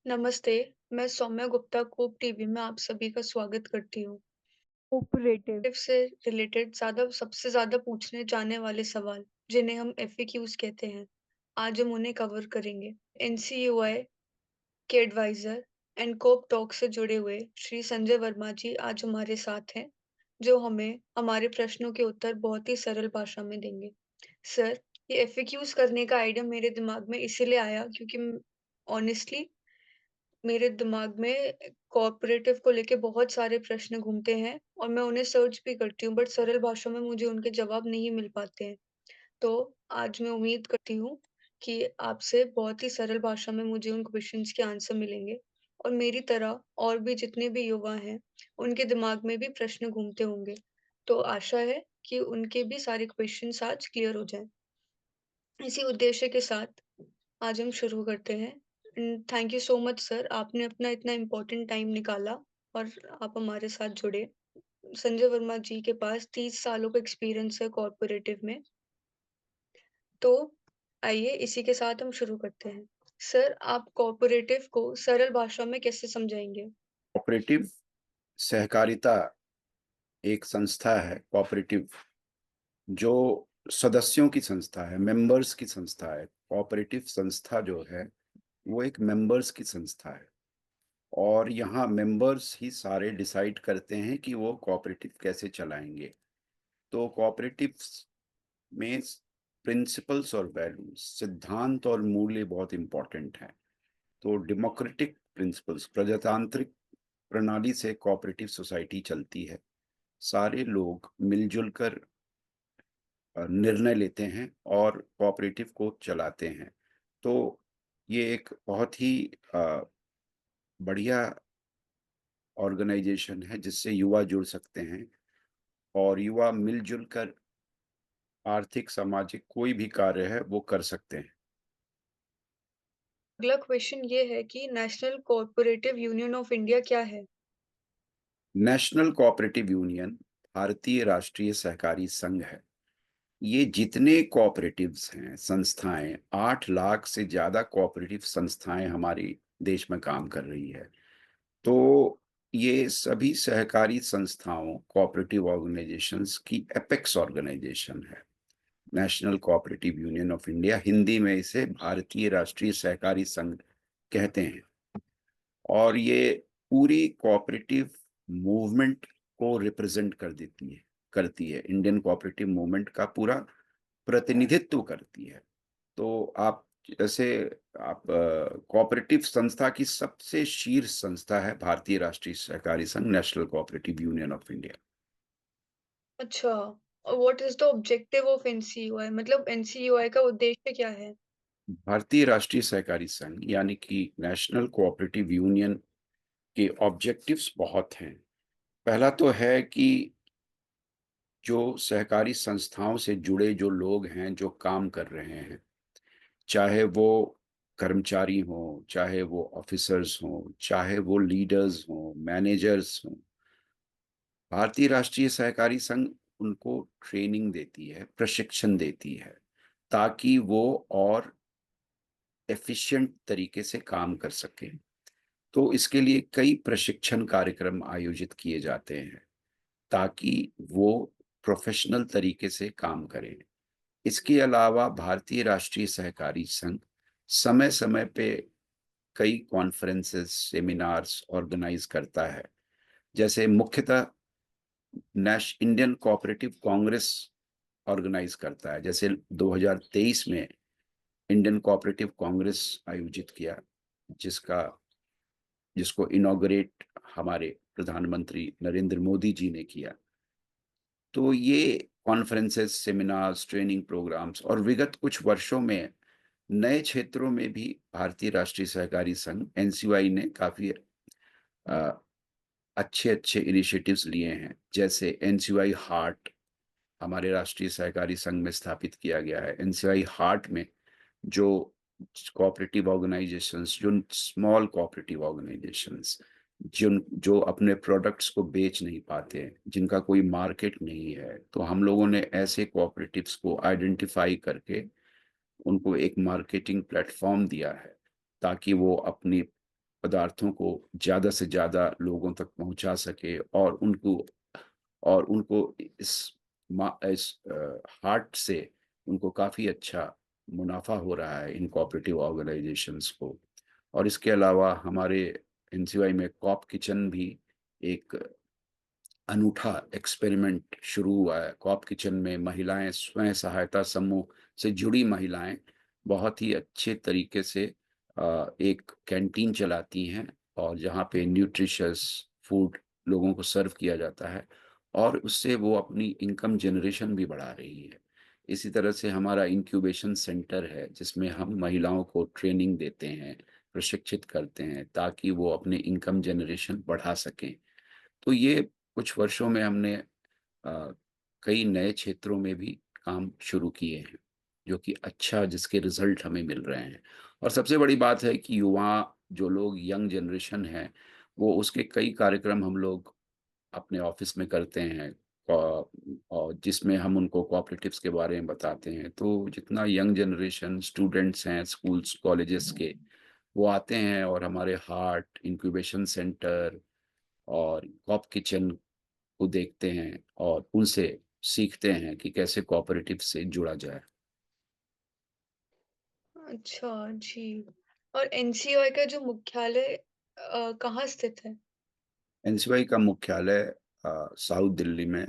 नमस्ते, मैं सौम्या गुप्ता कोप टीवी में आप सभी का स्वागत करती हूँ। कोऑपरेटिव। टिप से रिलेटेड सबसे ज़्यादा पूछने जाने वाले सवाल, जिन्हें हम एफएक्यूज़ कहते हैं, आज हम उन्हें कवर करेंगे। एनसीयूआई के एडवाइज़र एंड कोप टॉक से जुड़े हुए श्री संजय वर्मा जी आज हमारे साथ हैं, जो हमें हमारे प्रश्नों के उत्तर बहुत ही सरल भाषा में देंगे। सर, ये एफएक्यूज़ करने का आइडिया मेरे दिमाग में इसीलिए आया क्योंकि ऑनेस्टली मेरे दिमाग में कोऑपरेटिव को लेके बहुत सारे प्रश्न घूमते हैं और मैं उन्हें सर्च भी करती हूँ बट सरल भाषा में मुझे उनके जवाब नहीं मिल पाते हैं। तो आज मैं उम्मीद करती हूँ कि आपसे बहुत ही सरल भाषा में मुझे उन क्वेश्चंस के आंसर मिलेंगे और मेरी तरह और भी जितने भी युवा हैं, उनके दिमाग में भी प्रश्न घूमते होंगे। तो आशा है कि उनके भी सारे क्वेश्चंस आज क्लियर हो जाएँ। इसी उद्देश्य के साथ आज हम शुरू करते हैं। Thank you so much sir, आपने अपना इतना इम्पोर्टेंट टाइम निकाला और आप हमारे साथ जुड़े। संजय वर्मा जी के पास 30 सालों का एक्सपीरियंस है कॉर्पोरेटिव में। तो आइए इसी के साथ हम शुरू करते हैं। सर, आप कॉर्पोरेटिव को सरल भाषा में कैसे समझाएँगे? कोऑपरेटिव सहकारिता एक संस्था है। कोऑपरेटिव जो सदस्यों की संस्था है, मेंबर्स की संस्था है। कोऑपरेटिव संस्था जो है वो एक मेंबर्स की संस्था है और यहाँ मेंबर्स ही सारे डिसाइड करते हैं कि वो कोऑपरेटिव कैसे चलाएंगे। तो कोऑपरेटिव्स में प्रिंसिपल्स और वैल्यूज, सिद्धांत और मूल्य बहुत इंपॉर्टेंट हैं। तो डेमोक्रेटिक प्रिंसिपल्स, प्रजातांत्रिक प्रणाली से कोऑपरेटिव सोसाइटी चलती है। सारे लोग मिलजुल कर निर्णय लेते हैं और कोऑपरेटिव को चलाते हैं। तो ये एक बहुत ही अ, बढ़िया ऑर्गेनाइजेशन है जिससे युवा जुड़ सकते हैं और युवा मिलजुल कर आर्थिक, सामाजिक कोई भी कार्य है वो कर सकते हैं। अगला क्वेश्चन ये है कि national cooperative union of India क्या है? नेशनल कोऑपरेटिव यूनियन भारतीय राष्ट्रीय सहकारी संघ है। ये जितने कोऑपरेटिव्स हैं, संस्थाएँ, 8 लाख से ज़्यादा कोऑपरेटिव संस्थाएँ हमारे देश में काम कर रही है। तो ये सभी सहकारी संस्थाओं, कोऑपरेटिव ऑर्गेनाइजेशंस की एपेक्स ऑर्गेनाइजेशन है। National cooperative union of India, Hindi में इसे भारतीय राष्ट्रीय सहकारी संघ कहते हैं। और ये पूरी कोऑपरेटिव मूवमेंट को रिप्रेजेंट करती है। इंडियन कोऑपरेटिव मूवमेंट का पूरा प्रतिनिधित्व करती है। तो आप जैसे आप कोऑपरेटिव संस्था की सबसे शीर्ष संस्था है भारतीय राष्ट्रीय सहकारी संघ, national cooperative union of India. अच्छा, और what is the objective of NCUI? मतलब एनसीयूआई का उद्देश्य क्या है? भारतीय राष्ट्रीय सहकारी संघ यानी कि नेशनल कोऑपरेटिव यूनियन के ऑब्जेक्टिव्स बहुत हैं। पहला तो है कि जो सहकारी संस्थाओं से जुड़े जो लोग हैं, जो काम कर रहे हैं, चाहे वो कर्मचारी हों, चाहे वो ऑफिसर्स हों, चाहे वो लीडर्स हों, मैनेजर्स हों, भारतीय राष्ट्रीय सहकारी संघ उनको ट्रेनिंग देती है, प्रशिक्षण देती है, ताकि वो और एफ़िशिएंट तरीके से काम कर सकें। तो इसके लिए कई प्रशिक्षण कार्यक्रम आयोजित किए जाते हैं, ताकि वो प्रोफ़ेशनल तरीके से काम करें। इसके अलावा भारतीय राष्ट्रीय सहकारी संघ समय-समय पे कई कॉन्फ्रेंसेस, सेमिनार्स ऑर्गेनाइज़ करता है। जैसे मुख्यतः इंडियन कोऑपरेटिव कांग्रेस ऑर्गेनाइज़ करता है। जैसे 2023 में इंडियन कोऑपरेटिव कांग्रेस आयोजित किया, जिसका जिसको इनॉग्रेट हमारे प्रधानमंत्री नरेंद्र मोदी जी ने किया। तो ये कॉन्फ्रेंसेस, सेमिनार्स, ट्रेनिंग प्रोग्राम्स और विगत कुछ वर्षों में नए क्षेत्रों में भी भारतीय राष्ट्रीय सहकारी संघ एनसीयूआई ने काफ़ी अ, अच्छे-अच्छे इनिशिएटिव्स लिए हैं। जैसे एनसीयूआई हार्ट हमारे राष्ट्रीय सहकारी संघ में स्थापित किया गया है। एनसीयूआई हार्ट में जो कोऑपरेटिव ऑर्गेनाइजेशंस, जो स्मॉल कोऑपरेटिव ऑर्गेनाइजेशंस जो अपने प्रोडक्ट्स को बेच नहीं पाते हैं, जिनका कोई मार्केट नहीं है, तो हम लोगों ने ऐसे कोऑपरेटिव्स को आइडेंटिफाई करके उनको एक मार्केटिंग प्लेटफ़ॉर्म दिया है, ताकि वो अपनी पदार्थों को ज़्यादा से ज़्यादा लोगों तक पहुँचा सके और उनको इस हाट से उनको काफ़ी अच्छा मुनाफ़ा हो रहा है इन कोऑपरेटिव ऑर्गेनाइज़ेशंस को। और इसके अलावा हमारे एनसीवाई में कॉप किचन भी एक अनूठा एक्सपेरिमेंट शुरू हुआ है। कॉप किचन में महिलाएँ स्वयं सहायता समूह से जुड़ी महिलाएँ बहुत ही अच्छे तरीके से एक कैंटीन चलाती हैं और जहाँ पे न्यूट्रिशियस फूड लोगों को सर्व किया जाता है और उससे वो अपनी इनकम जनरेशन भी बढ़ा रही है। इसी तरह से हमारा इंक्यूबेशन सेंटर है जिसमें हम महिलाओं को ट्रेनिंग देते हैं, प्रशिक्षित करते हैं ताकि वो अपने इनकम जनरेशन बढ़ा सकें। तो ये कुछ वर्षों में हमने अ, कई नए क्षेत्रों में भी काम शुरू किए हैं, जो कि अच्छा जिसके रिज़ल्ट हमें मिल रहे हैं। और सबसे बड़ी बात है कि युवा जो लोग यंग जनरेशन है, वो उसके कई कार्यक्रम हम लोग अपने ऑफ़िस में करते हैं और जिसमें हम उनको कोऑपरेटिव्स के बारे में बताते हैं। तो जितना यंग जनरेशन स्टूडेंट्स हैं स्कूल्स, कॉलेजेस के, वो आते हैं और हमारे हार्ट, इंक्यूबेशन सेंटर और कॉप किचन को देखते हैं और उनसे सीखते हैं कि कैसे कोऑपरेटिव से जुड़ा जाए। अच्छा, जी। और एनसीओए का जो मुख्यालय कहाँ स्थित है? एनसीवाई का मुख्यालय साउथ दिल्ली में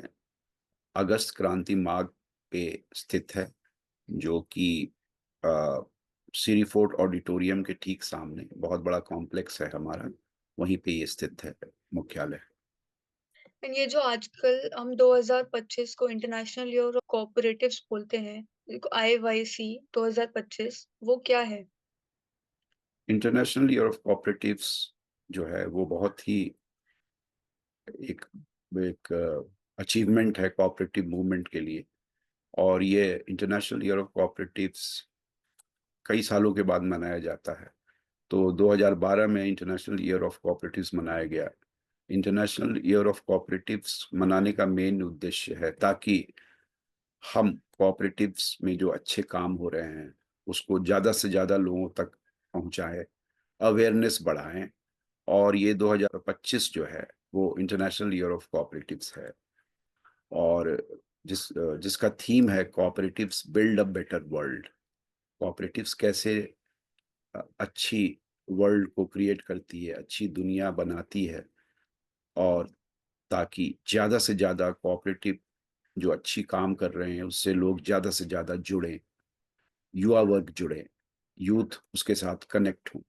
अगस्त क्रांति मार्ग पे स्थित है, जो कि अ, सिरी फोर्ट ऑडिटोरियम के ठीक सामने बहुत बड़ा कॉम्प्लेक्स है हमारा, वहीं पे ये स्थित है मुख्यालय। एंड ये जो आजकल हम 2025 को इंटरनेशनल ईयर ऑफ कोऑपरेटिव्स बोलते हैं, आईवाईसी 2025, वो क्या है? इंटरनेशनल ईयर ऑफ कोऑपरेटिव्स जो है वो बहुत ही एक एक अचीवमेंट है कोऑपरेटिव मूवमेंट के लिए और ये इंटरनेशनल ईयर ऑफ कोऑपरेटिव्स कई सालों के बाद मनाया जाता है। तो 2012 में इंटरनेशनल ईयर ऑफ कोऑपरेटिव्स मनाया गया। इंटरनेशनल ईयर ऑफ कोऑपरेटिव्स मनाने का मेन उद्देश्य है ताकि हम कोऑपरेटिव्स में जो अच्छे काम हो रहे हैं, उसको ज़्यादा से ज़्यादा लोगों तक पहुँचाएँ, अवेयरनेस बढ़ाएँ और ये 2025 जो है, वो इंटरनेशनल ईयर ऑफ कोऑपरेटिव्स है और जिसका थीम है cooperatives build a better world. Cooperatives कैसे अच्छी वर्ल्ड को क्रिएट करती है, अच्छी दुनिया बनाती है और ताकि ज़्यादा से ज़्यादा कोऑपरेटिव जो अच्छी काम कर रहे हैं, उससे लोग ज़्यादा से ज़्यादा जुड़ें, युवा वर्ग जुड़े, यूथ उसके साथ कनेक्ट हों।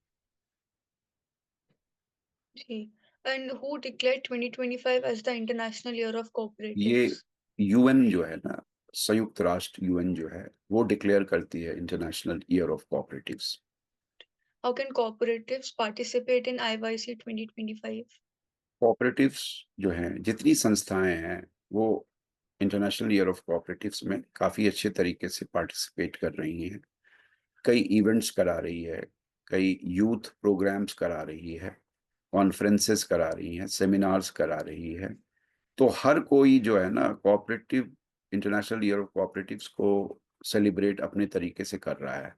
जी। And who declared 2025 as the international year of ये कोऑपरेटिव्स? यूएन जो है ना, संयुक्त राष्ट्र यूएन जो है, वो डिक्लेयर करती है international year of cooperatives. How can cooperatives participate in IYC 2025? Cooperatives जो हैं, जितनी संस्थाएँ हैं, वो इंटरनेशनल ईयर ऑफ कोऑपरेटिव्स में काफ़ी अच्छे तरीके से पार्टिसिपेट कर रही हैं। कई इवेंट्स करा रही है, कई यूथ प्रोग्राम्स करा रही है, कॉन्फ्रेंसेस करा रही हैं, सेमिनार्स करा रही है। तो हर कोई जो है ना cooperative international year of cooperatives को सेलिब्रेट अपने तरीके से कर रहा है।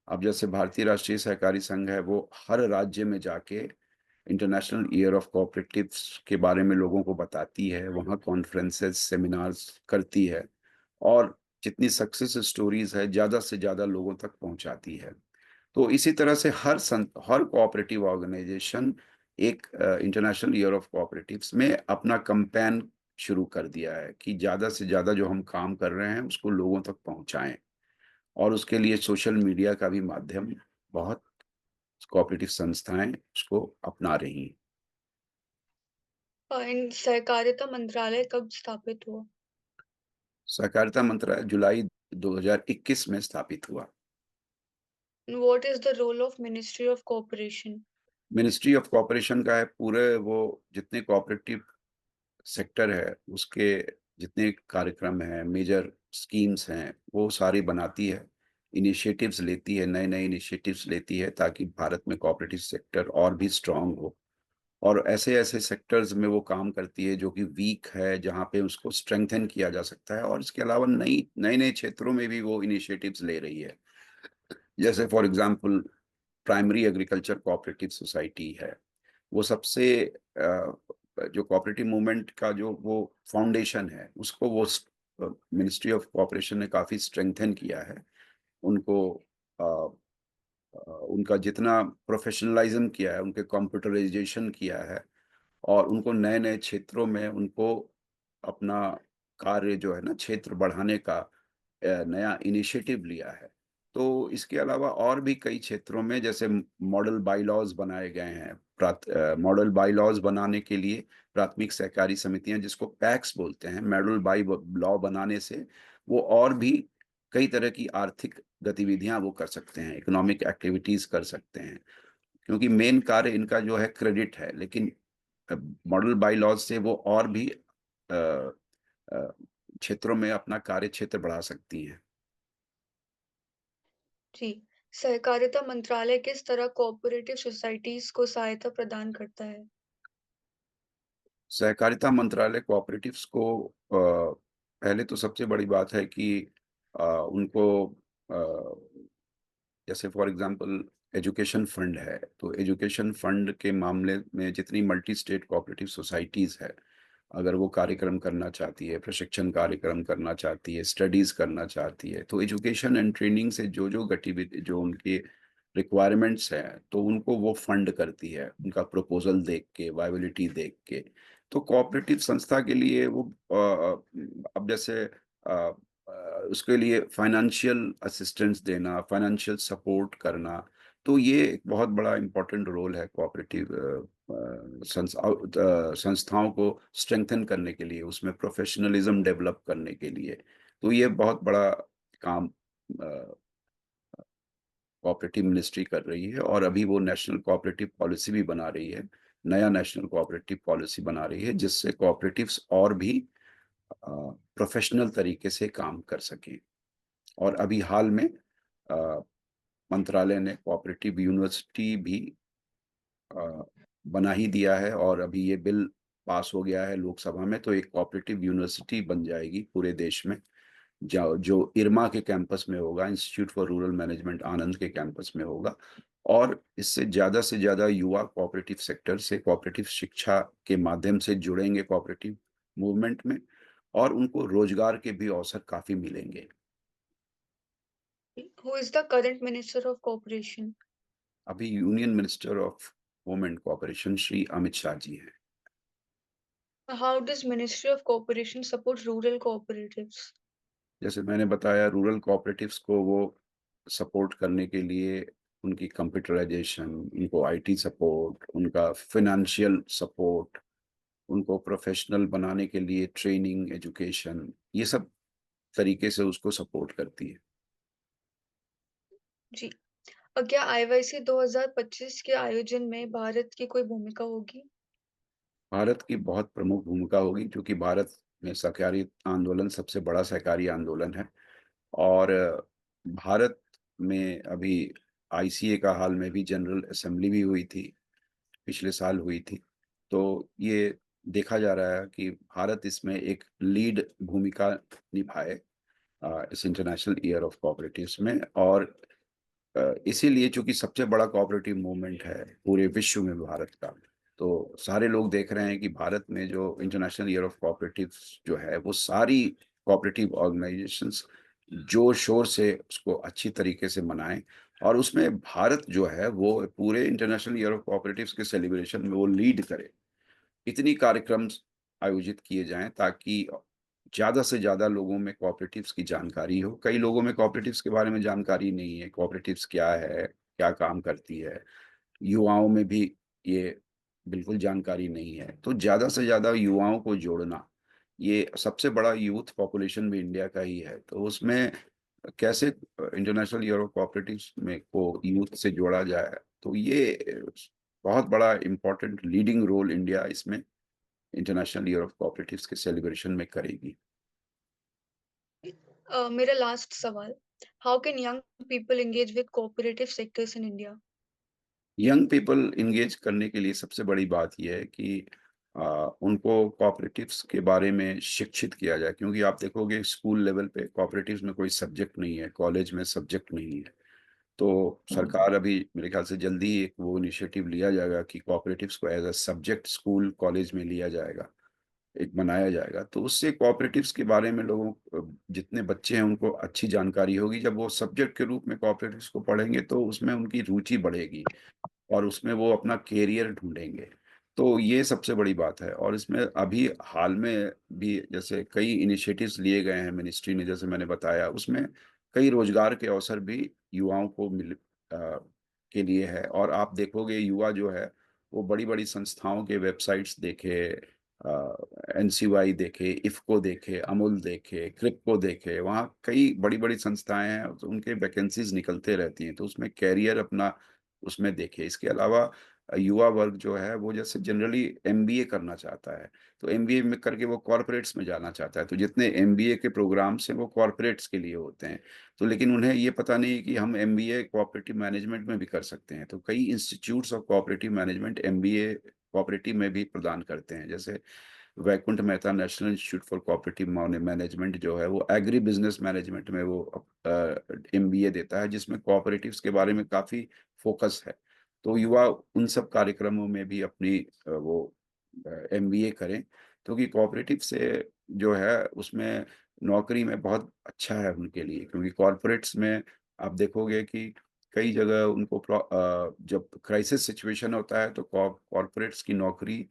अब जैसे भारतीय राष्ट्रीय सहकारी संघ है, वो हर राज्य में जाके इंटरनेशनल ईयर ऑफ कोऑपरेटिव्स के बारे में लोगों को बताती है, वहाँ कॉन्फ्रेंसेस, सेमिनार्स करती है और जितनी सक्सेस स्टोरीज़ है, ज़्यादा से ज़्यादा लोगों तक पहुँचाती है। तो इसी तरह से हर कोऑपरेटिव ऑर्गेनाइज़ेशन एक इंटरनेशनल ईयर ऑफ कोऑपरेटिव्स में अपना कैम्पेन शुरू कर दिया है कि ज़्यादा से ज़्यादा जो हम काम कर रहे हैं, उसको लोगों तक पहुँचाएँ और उसके लिए सोशल मीडिया का भी माध्यम बहुत कोऑपरेटिव संस्थाएँ उसको अपना रही हैं। एंड सहकारिता मंत्रालय कब स्थापित हुआ? सहकारिता मंत्रालय जुलाई 2021 में स्थापित हुआ। What is the role of ministry of cooperation? Ministry of cooperation का है पूरे वो जितने कोऑपरेटिव सेक्टर है, उसके जितने कार्यक्रम हैं, मेजर स्कीम्स हैं, वो सारी बनाती है। इनिशिएटिव्स लेती है, नए-नए इनिशिएटिव्स लेती है ताकि भारत में कोऑपरेटिव सेक्टर और भी स्ट्रॉन्ग हो और ऐसे-ऐसे सेक्टर्स में वो काम करती है जो कि वीक है, जहाँ पे उसको स्ट्रेंथन किया जा सकता है और इसके अलावा नए-नए क्षेत्रों में भी वो इनिशिएटिव्स ले रही है। जैसे for example primary agriculture cooperative society है। वो सबसे जो कोऑपरेटिव मूवमेंट का जो वो फाउंडेशन है, उसको वो मिनिस्ट्री ऑफ कोऑपरेशन ने काफ़ी स्ट्रेंथन किया है। उनको अ उनका जितना प्रोफ़ेशनलाइज़्म किया है, उनके कंप्यूटराइज़ेशन किया है और उनको नए-नए क्षेत्रों में उनको अपना कार्य जो है ना क्षेत्र बढ़ाने का नया इनिशिएटिव लिया है। तो इसके अलावा और भी कई क्षेत्रों में जैसे मॉडल बायलॉज़ बनाए गए हैं। मॉडल बायलॉज़ बनाने के लिए प्राथमिक सहकारी समितियाँ जिसको पैक्स बोलते हैं, मॉडल बाय व लॉ बनाने से वो और भी कई तरह की आर्थिक गतिविधियाँ वो कर सकते हैं, इकोनॉमिक एक्टिविटीज़ कर सकते हैं। क्योंकि मेन कार्य इनका जो है क्रेडिट है, लेकिन अ, मॉडल बाय लॉज़ से वो और भी अ अ, क्षेत्रों में अपना कार्य क्षेत्र बढ़ा सकती हैं। जी, सहकारिता मंत्रालय किस तरह कोऑपरेटिव सोसाइटीज़ को सहायता प्रदान करता है? सहकारिता मंत्रालय कोऑपरेटिव्स को पहले तो सबसे बड़ी बात है कि उनको जैसे फॉर एग्ज़ाम्पल एजुकेशन फंड है, तो एजुकेशन फंड के मामले में जितनी मल्टी स्टेट कोऑपरेटिव सोसाइटीज़ है, अगर वो कार्यक्रम करना चाहती है, प्रशिक्षण कार्यक्रम करना चाहती है, स्टडीज़ करना चाहती है, तो एजुकेशन एंड ट्रेनिंग से जो-जो गतिविधि जो उनके रिक्वायरमेंट्स हैं, तो उनको वो फंड करती है, उनका प्रपोज़ल देख के, वायबिलिटी देख के। तो कोऑपरेटिव संस्था के लिए वो अब जैसे उसके लिए फाइनेंशियल असिस्टेंस देना, फाइनेंशियल सपोर्ट करना, तो ये एक बहुत बड़ा इम्पोर्टेंट रोल है कोऑपरेटिव संस्थाओं को स्ट्रेंथन करने के लिए, उसमें प्रोफेशनलिज़्म डेवलप करने के लिए। तो ये बहुत बड़ा काम कोऑपरेटिव मिनिस्ट्री कर रही है और अभी वो नेशनल कोऑपरेटिव पॉलिसी भी बना रही है। नया नेशनल कोऑपरेटिव पॉलिसी बना रही है, जिससे कोऑपरेटिव्स और भी प्रोफेशनल तरीके से काम कर सकें। और अभी हाल में अ, मंत्रालय ने कोऑपरेटिव यूनिवर्सिटी भी अ, बना ही दिया है और अभी ये बिल पास हो गया है लोकसभा में, तो एक कोऑपरेटिव यूनिवर्सिटी बन जाएगी पूरे देश में, जो इरमा के कैंपस में होगा, इंस्टीट्यूट फॉर रूरल मैनेजमेंट आनंद के कैंपस में होगा और इससे ज़्यादा से ज़्यादा युवा कोऑपरेटिव सेक्टर से कोऑपरेटिव शिक्षा के माध्यम से जुड़ेंगे कोऑपरेटिव मूवमेंट में और उनको रोज़गार के भी अवसर काफ़ी मिलेंगे। Who is the current minister of cooperation? अभी union minister of home and cooperation Shri Amit Shah ji हैं। How does ministry of cooperation support rural cooperatives? जैसे मैंने बताया रूरल कोऑपरेटिव्स को वो सपोर्ट करने के लिए उनकी कंप्यूटराइज़ेशन, उनको आईटी सपोर्ट, उनका फ़ाइनेंशियल सपोर्ट, उनको प्रोफ़ेशनल बनाने के लिए ट्रेनिंग, एजुकेशन, ये सब तरीके से उसको सपोर्ट करती है। जी। क्या आईवाईसी 2025 के आयोजन में भारत की कोई भूमिका होगी? भारत की बहुत प्रमुख भूमिका होगी क्योंकि भारत में सहकारी आंदोलन सबसे बड़ा सहकारी आंदोलन है और भारत में अभी आईसीए का हाल में भी जनरल असेंबली भी हुई थी, पिछले साल हुई थी। तो ये देखा जा रहा है कि भारत इसमें एक लीड भूमिका निभाए इस इंटरनेशनल ईयर ऑफ कोऑपरेटिव्स में और इसीलिए चूँकि सबसे बड़ा कोऑपरेटिव मूवमेंट है पूरे विश्व में भारत का, तो सारे लोग देख रहे हैं कि भारत में जो इंटरनेशनल ईयर ऑफ कोऑपरेटिव्स जो है, वो सारी कोऑपरेटिव ऑर्गनाइज़ेशंस जोर-शोर से उसको अच्छी तरीके से मनाएँ और उसमें भारत जो है, वो पूरे इंटरनेशनल ईयर ऑफ कोऑपरेटिव्स के सेलिब्रेशन में वो लीड करे। इतनी कार्यक्रम आयोजित किए जाएँ ताकि ज़्यादा से ज़्यादा लोगों में कोऑपरेटिव्स की जानकारी हो। कई लोगों में कोऑपरेटिव्स के बारे में जानकारी नहीं है, कोऑपरेटिव्स क्या है, क्या काम करती है? युवाओं में भी ये बिल्कुल जानकारी नहीं है। तो ज़्यादा से ज़्यादा युवाओं को जोड़ना, ये सबसे बड़ा यूथ पॉपुलेशन भी इंडिया का ही है। तो उसमें कैसे इंटरनेशनल ईयर ऑफ कोऑपरेटिव्स में को यूथ से जोड़ा जाए, तो ये बहुत बड़ा इम्पोर्टेंट लीडिंग रोल इंडिया इसमें इंटरनेशनल ईयर ऑफ कोऑपरेटिव्स के सेलिब्रेशन में करेगी। मेरा लास्ट सवाल, how can young people engage with cooperative sectors in India? Young people engage करने के लिए सबसे बड़ी बात ये है कि उनको कोऑपरेटिव्स के बारे में शिक्षित किया जाए क्योंकि आप देखोगे स्कूल लेवल पे कोऑपरेटिव्स में कोई सब्जेक्ट नहीं है, कॉलेज में सब्जेक्ट नहीं है। तो हुँ, सरकार अभी मेरे ख्याल से जल्दी ही एक वो इनिशिएटिव लिया जाएगा कि कोऑपरेटिव्स को as a subject school, college में लिया जाएगा, एक बनाया जाएगा। तो उससे कोऑपरेटिव्स के बारे में लोगों जितने बच्चे हैं उनको अच्छी जानकारी होगी। जब वो सब्जेक्ट के रूप में कोऑपरेटिव्स को पढ़ेंगे तो उसमें उनकी रुचि बढ़ेगी। और उसमें वो अपना करियर ढूँढेंगे। तो ये सबसे बड़ी बात है और इसमें अभी हाल में भी जैसे कई इनिशिएटिव्स लिए गए हैं मिनिस्ट्री ने जैसे मैंने बताया, उसमें कई रोज़गार के अवसर भी युवाओं को के लिए है और आप देखोगे युवा जो है, वो बड़ी-बड़ी संस्थाओं के वेबसाइट्स देखे एनसीयूआई देखे, इफ़को देखे, अमुल देखे, क्रिप्को देखे, वहाँ कई बड़ी-बड़ी संस्थाएँ हैं, तो उनके वैकेंसीज़ निकलते रहती हैं, तो उसमें करियर अपना उसमें देखें। इसके अलावा युवा वर्ग जो है वो जैसे जनरली एमबीए करना चाहता है, तो एमबीए में करके वो कॉर्पोरेट्स में जाना चाहता है, तो जितने एमबीए के प्रोग्राम्स हैं वो कॉर्पोरेट्स के लिए होते हैं। तो लेकिन उन्हें ये पता नहीं है कि हम एमबीए कोऑपरेटिव मैनेजमेंट में भी कर सकते हैं, तो कई institutes of cooperative management MBA cooperative में भी प्रदान करते हैं। जैसे Vaikunth Mehta national institute for cooperative management जो है वो एग्री बिज़नेस मैनेजमेंट में वो एमबीए देता है जिसमें कोऑपरेटिव्स के बारे में काफ़ी फ़ोकस है। तो युवा उन सब कार्यक्रमों में भी अपनी वो एमबीए करें क्योंकि कोऑपरेटिव से जो है उसमें नौकरी में बहुत अच्छा है उनके लिए क्योंकि कॉर्पोरेट्स में आप देखोगे कि कई जगह उनको जब क्राइसिस सिचुएशन होता है तो कॉर्पोरेट्स की नौकरी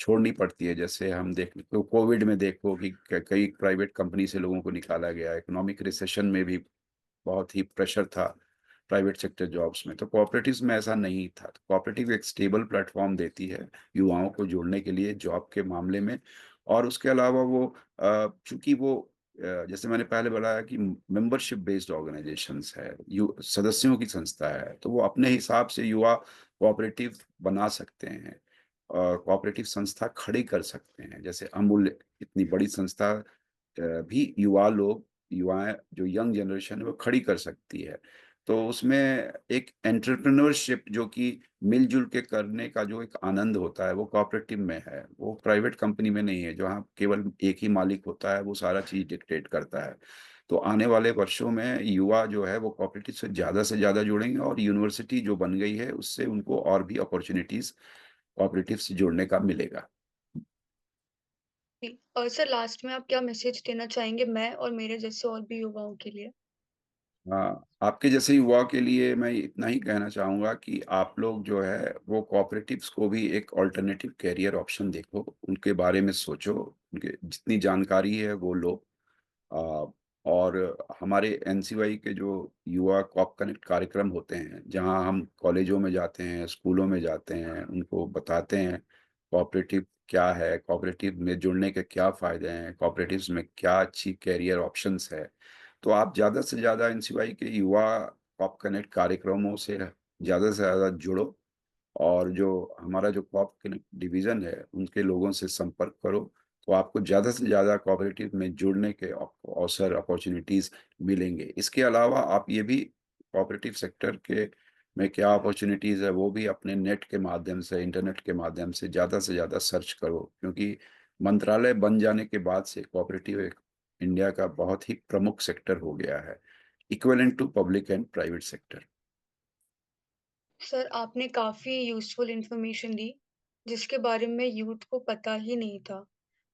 छोड़नी पड़ती है। जैसे हम देख तो कोविड में देखो कि क कई प्राइवेट कंपनी से लोगों को निकाला गया, इकोनॉमिक रिसेशन में भी बहुत ही प्रेशर था प्राइवेट सेक्टर जॉब्स में, तो कोऑपरेटिव्स में ऐसा नहीं था। तो कोऑपरेटिव एक स्टेबल प्लेटफ़ॉर्म देती है युवाओं को जोड़ने के लिए जॉब के मामले में और उसके अलावा वो चूँकि वो जैसे मैंने पहले बताया कि मेंबरशिप बेस्ड ऑर्गनाइज़ेशंस है, यू सदस्यों की संस्था है, तो वो अपने हिसाब से युवा कोऑपरेटिव बना सकते हैं। कोऑपरेटिव संस्था खड़ी कर सकते हैं। जैसे अमूल्य इतनी बड़ी संस्था भी युवाएँ जो यंग जनरेशन है वो खड़ी कर सकती है। तो उसमें एक एंटरप्रेन्योरशिप जो कि मिल-जुल के करने का जो एक आनंद होता है वो कोऑपरेटिव में है। वो प्राइवेट कंपनी में नहीं है, जहाँ केवल एक ही मालिक होता है, वो सारा चीज़ डिक्टेट करता है। तो आने वाले वर्षों में युवा जो है वो कोऑपरेटिव से ज़्यादा जुड़ेंगे और यूनिवर्सिटी जो बन गई है उससे उनको और भी अपॉर्च्युनिटीज़ कोऑपरेटिव से जुड़ने का मिलेगा। जी। और सर लास्ट में आप क्या मैसेज देना चाहेंगे मैं और मेरे जैसे और भी युवाओं के लिए? हाँ, आपके जैसे युवाओं के लिए मैं इतना ही कहना चाहूँगा कि आप लोग जो है वो कोऑपरेटिव्स को भी एक अल्टरनेटिव करियर ऑप्शन देखो, उनके बारे में सोचो, उनके जितनी जानकारी है वो लो। अ, और हमारे एनसीवाई के जो युवा कॉप कनेक्ट कार्यक्रम होते हैं, जहाँ हम कॉलेजों में जाते हैं, स्कूलों में जाते हैं, उनको बताते हैं कोऑपरेटिव क्या है, कोऑपरेटिव में जुड़ने के क्या फ़ायदे हैं, कोऑपरेटिव्स में क्या अच्छी करियर ऑप्शंस है। तो आप ज़्यादा से ज़्यादा एनसीवाई के युवा कॉप कनेक्ट कार्यक्रमों से ज़्यादा जुड़ो और जो हमारा जो कॉप कनेक्ट डिवीज़न है, उनके लोगों से संपर्क करो, तो आपको ज़्यादा से ज़्यादा कोऑपरेटिव में जुड़ने के अवसर, अपॉर्च्युनिटीज़ मिलेंगे। इसके अलावा आप ये भी कोऑपरेटिव सेक्टर के में क्या अपॉर्च्युनिटीज़ है, वो भी अपने नेट के माध्यम से, इंटरनेट के माध्यम से ज़्यादा सर्च करो, क्योंकि मंत्रालय बन जाने के बाद से कोऑपरेटिव एक इंडिया का बहुत ही प्रमुख सेक्टर हो गया है, equivalent to public and private sector. Sir आपने काफ़ी यूज़फुल इन्फॉर्मेशन दी, जिसके बारे में यूथ को पता ही नहीं था।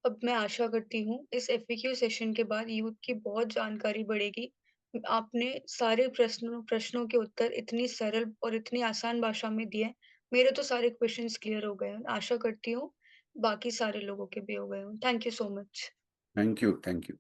अब मैं आशा करती हूँ इस एफएक्यू सेशन के बाद यूथ की बहुत जानकारी बढ़ेगी। आपने सारे प्रश्नों प्रश्नों के उत्तर इतनी सरल और इतनी आसान भाषा में दिए, मेरे तो सारे क्वेश्चंस क्लियर हो गए हैं। आशा करती हूँ बाकी सारे लोगों के भी हो गए हों। Thank you so much. Thank you, thank you.